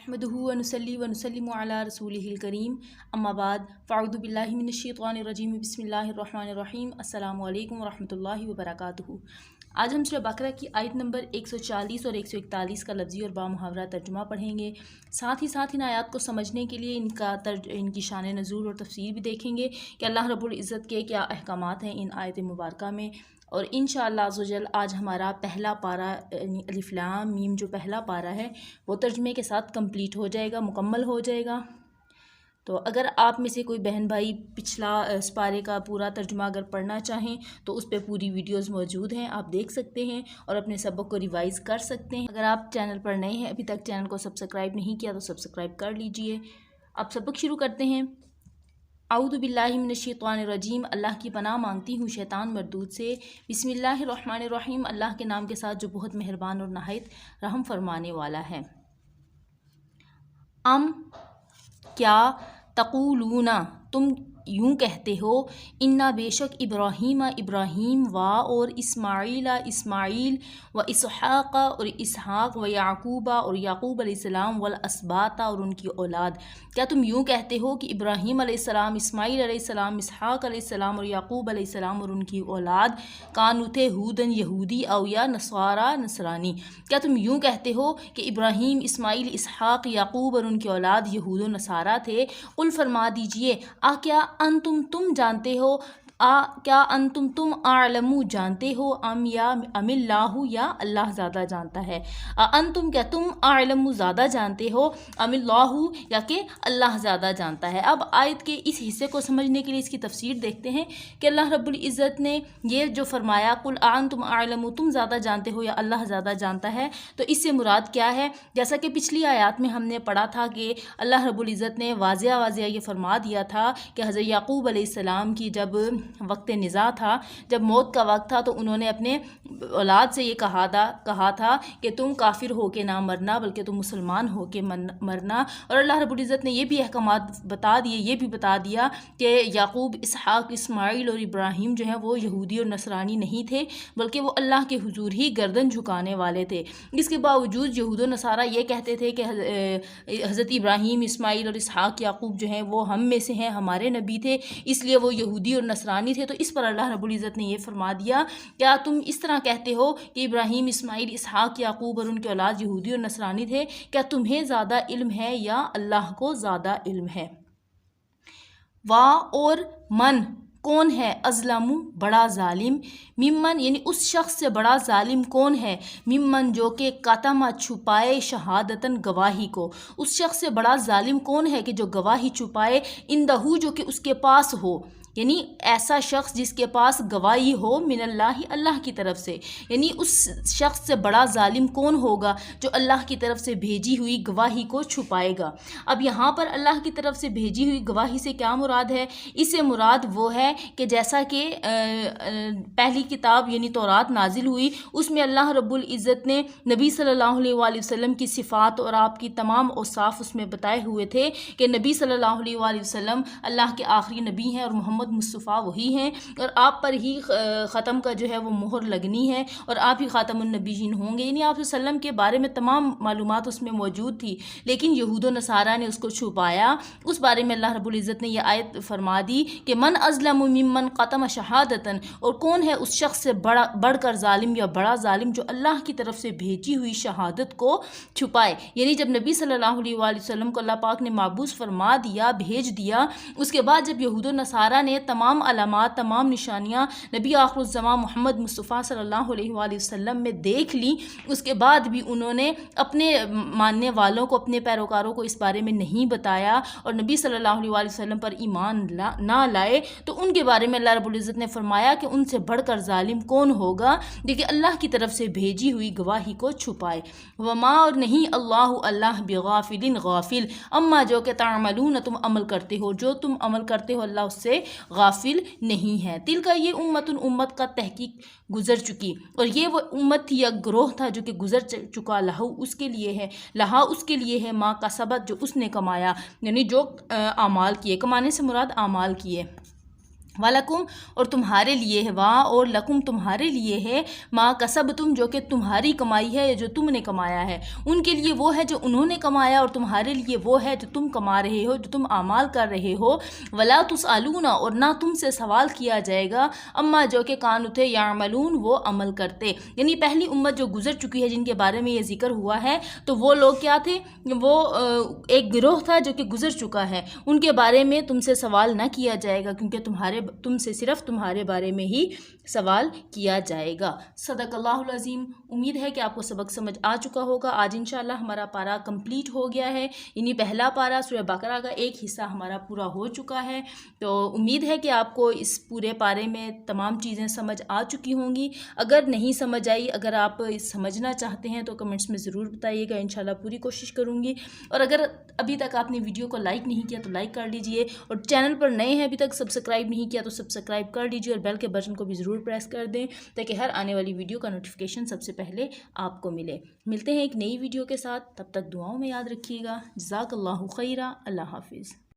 नहमदुहु व नुसल्ली व नुसल्लिमु अला रसूलिहिल करीम अम्मा बाद फ़अऊज़ु बिल्लाहि मिनश्शैतानिर रजीम बिस्मिल्लाहिर रहमानिर रहीम अस्सलामु अलैकुम व रहमतुल्लाहि व बरकातुहू। आज हम सूरह बकरा की आयत नंबर 140 और 141 का लफ्ज़ी और बामुहावरा तर्जुमा पढ़ेंगे। साथ ही इन आयत को समझने के लिए इनकी शान नज़ूल और तफसीर भी देखेंगे कि अल्लाह रब्बुल इज़्ज़त के क्या अहकामात हैं इन आयत मुबारका में। और इंशाअल्लाह अज़्ज़वजल आज हमारा पहला पारा यानी अलिफ लाम मीम जो पहला पारा है वो तर्जुमे के साथ कंप्लीट हो जाएगा, मुकम्मल हो जाएगा। तो अगर आप में से कोई बहन भाई पिछला इस पारे का पूरा तर्जुमा अगर पढ़ना चाहें तो उस पर पूरी वीडियोस मौजूद हैं, आप देख सकते हैं और अपने सबक को रिवाइज़ कर सकते हैं। अगर आप चैनल पर नए हैं, अभी तक चैनल को सब्सक्राइब नहीं किया तो सब्सक्राइब कर लीजिए। अब सबक शुरू करते हैं। आऊज़ु बिल्लाहि मिनश्शैतानिर रजीम, अल्लाह की पनाह मांगती हूँ शैतान मरदूद से। बिस्मिल्लाहिर रहमानिर रहीम, अल्लाह के नाम के साथ जो बहुत मेहरबान और नहायत रहम फरमाने वाला है। क्या तक़ूलूना, तुम यूँ कहते हो, इन्ना बेशक इब्राहीम व और इस्माईल व इसहाक़ और इसहाक़ व याकूबा और याकूब अलैहिस्सलाम वल असबाता और उनकी औलाद। क्या तुम यूँ कहते हो कि इब्राहीम अलैहिस्सलाम, इस्माईल अलैहिस्सलाम, इसहाक़ अलैहिस्सलाम और याकूब अलैहिस्सलाम और उनकी औलाद कानू थे हूदन यहूदी औ या नसारा नसरानी। क्या तुम यूँ कहते हो कि इब्राहीम, इस्माईल, इसहाक़, याकूब और उनकी औलाद यहूद व नसारा थे। कुल फरमा दीजिए, क्या तुम जानते हो, क्या अंतुम तुम आलमू जानते हो, अमिल्लाहु या अल्लाह ज़्यादा जानता है। अंतुम क्या तुम आलमू ज़्यादा जानते हो, अमिल्लाहु या कि अल्लाह ज़्यादा जानता है। अब आयत के इस हिस्से को समझने के लिए इसकी तफसीर देखते हैं कि अल्लाह रब्बुल इज़्ज़त ने ये जो फरमाया कुल अंतुम आलमू, तुम ज़्यादा जानते हो या अल्लाह ज़्यादा जानता है, तो इससे मुराद क्या है। जैसा कि पिछली आयत में हमने पढ़ा था कि अल्लाह रब्बुल इज़्ज़त ने वाज़िया ये फरमा दिया था कि हज़रत याकूब अलैहिस्सलाम की जब वक्त निज़ा था, जब मौत का वक्त था, तो उन्होंने अपने औलाद से ये कहा था कि तुम काफिर हो के ना मरना बल्कि तुम मुसलमान हो के मरना। और अल्लाह रब्बुल इज़्ज़त ने ये भी अहकामात बता दिए, ये भी बता दिया कि याकूब, इसहाक़, इस्माईल और इब्राहीम जो हैं वो यहूदी और नसरानी नहीं थे, बल्कि वो अल्लाह के हुजूर ही गर्दन झुकाने वाले थे। इसके बावजूद यहूद और नसारा ये कहते थे कि हज़रत इब्राहीम, इस्माईल और इसहाक़, याकूब जो हैं वो हम में से हैं, हमारे नबी थे, इसलिए वो यहूदी और नसरानी थे। तो इस पर अल्लाह रब्बुल इज़्ज़त ने ये फरमा दिया, क्या तुम इस तरह कहते हो कि इब्राहीम, इस्माईल, इसहाक़, याकूब और उनके औलाद यहूदी और नसरानी थे, क्या तुम्हें ज़्यादा इल्म है या अल्लाह को ज़्यादा इल्म है। वाह और मन, कौन है, अज़लमु बड़ा जालिम, मिम्मन यानी उस शख्स से बड़ा जालिम कौन है, मिम्मन जो कि कतमा छुपाए शहादतन गवाही को, उस शख्स से बड़ा जालिम कौन है कि जो गवाही छुपाए, इंदहू जो कि उसके पास हो, यानी ऐसा शख्स जिसके पास गवाही हो, मिनल्लाहि अल्लाह की तरफ से। यानी उस शख्स से बड़ा जालिम कौन होगा जो अल्लाह की तरफ से भेजी हुई गवाही को छुपाएगा। अब यहाँ पर अल्लाह की तरफ से भेजी हुई गवाही से क्या मुराद है, इससे मुराद वो है कि जैसा कि पहली किताब यानी तौरात नाजिल हुई, उसमें अल्लाह रब्बुल इज़्ज़त ने नबी सल्लल्लाहु अलैहि वसल्लम की सिफ़ात और आपकी तमाम औसाफ उसमें बताए हुए थे कि नबी सल्लल्लाहु अलैहि वसल्लम अल्लाह के आखिरी नबी हैं और मोहम्मद मुस्तफ़ा वही हैं, और आप पर ही ख़त्म का जो है वो मोहर लगनी है और आप ही ख़ातमुन नबीयीन होंगे। यानी आप सल्लम के बारे में तमाम मालूमात उसमें मौजूद थी, लेकिन यहूद व नसारा ने उसको छुपाया। उस बारे में अल्लाह रब्बुल इज़्ज़त ने यह आयत फरमा दी कि मन अज़लमु मिम्मन क़तम शहादतन, और कौन है उस शख्स से बढ़कर जालिम या बड़ा जालिम जो अल्लाह की तरफ से भेजी हुई शहादत को छुपाए। यानी जब नबी सल्लल्लाहु अलैहि वसल्लम को अल्लाह पाक ने माबूस फरमा दिया, भेज दिया, उसके बाद जब यहूद व नसारा ने तमाम अलामात, तमाम निशानियाँ नबी आखिरुज़्ज़मान मोहम्मद मुस्तफ़ा सल्लल्लाहु अलैहि वसल्लम में देख ली, उसके बाद भी उन्होंने अपने मानने वालों को, अपने पैरोकारों को इस बारे में नहीं बताया और नबी सल्लल्लाहु अलैहि वसल्लम पर ईमान ना लाए, तो उनके बारे में अल्लाह रब्बुल इज़्ज़त ने फरमाया कि उनसे बढ़कर जालिम कौन होगा देखिए अल्लाह की तरफ से भेजी हुई गवाही को छुपाए। वमा, और नहीं, अल्लाह बिगाफिलिन गाफिल, अम्मा जो कि तामलून, तुम अमल करते हो, जो तुम अमल करते हो अल्लाह उससे गाफिल नहीं है। तिल का ये उम्मत का तहकीक गुजर चुकी, और ये वो उम्मत थी या ग्रोह था जो कि गुजर चुका, लहू उसके लिए है, लहा उसके लिए है, माँ का सबत जो उसने कमाया, यानी जो आमाल किए, कमाने से मुराद आमाल किए। وَلَكُمْ اور تمہارے لیے ہے، وَا اور لَكُمْ تمہارے لیے ہے، مَا کَسَبْتُم جو کہ تمہاری کمائی ہے، جو تم نے کمایا ہے، ان کے لیے وہ ہے جو انہوں نے کمایا، اور تمہارے لیے وہ ہے جو تم کما رہے ہو، جو تم اعمال کر رہے ہو۔ وَلَا تُسْأَلُونَ اور نہ تم سے سوال کیا جائے گا، اما جو کہ کانوا تھے یعملون وہ عمل کرتے، یعنی پہلی امت جو گزر چکی ہے جن کے بارے میں یہ ذکر ہوا ہے، تو وہ لوگ کیا تھے؟ وہ ایک گروہ تھا جو کہ گزر چکا ہے، ان کے بارے میں تم سے سوال نہ کیا جائے گا، کیونکہ تم سے صرف تمہارے بارے میں ہی سوال کیا جائے گا۔ صدق اللہ العظیم۔ امید ہے کہ آپ کو سبق سمجھ آ چکا ہوگا۔ آج انشاءاللہ ہمارا پارہ کمپلیٹ ہو گیا ہے، یعنی پہلا پارہ سورہ بقرہ کا ایک حصہ ہمارا پورا ہو چکا ہے۔ تو امید ہے کہ آپ کو اس پورے پارے میں تمام چیزیں سمجھ آ چکی ہوں گی۔ اگر نہیں سمجھ آئی، اگر آپ سمجھنا چاہتے ہیں تو کمنٹس میں ضرور بتائیے گا، انشاءاللہ پوری کوشش کروں گی۔ اور اگر ابھی تک آپ نے ویڈیو کو لائک نہیں کیا تو لائک کر لیجئے، اور چینل پر نئے ہیں ابھی تک سبسکرائب نہیں کیا تو سبسکرائب کر لیجئے، اور بیل کے بٹن کو بھی ضرور پریس کر دیں تاکہ ہر آنے والی ویڈیو کا نوٹیفیکیشن سب سے پہلے آپ کو ملے۔ ملتے ہیں ایک نئی ویڈیو کے ساتھ، تب تک دعاؤں میں یاد رکھیے گا۔ جزاک اللہ خیرہ۔ اللہ حافظ۔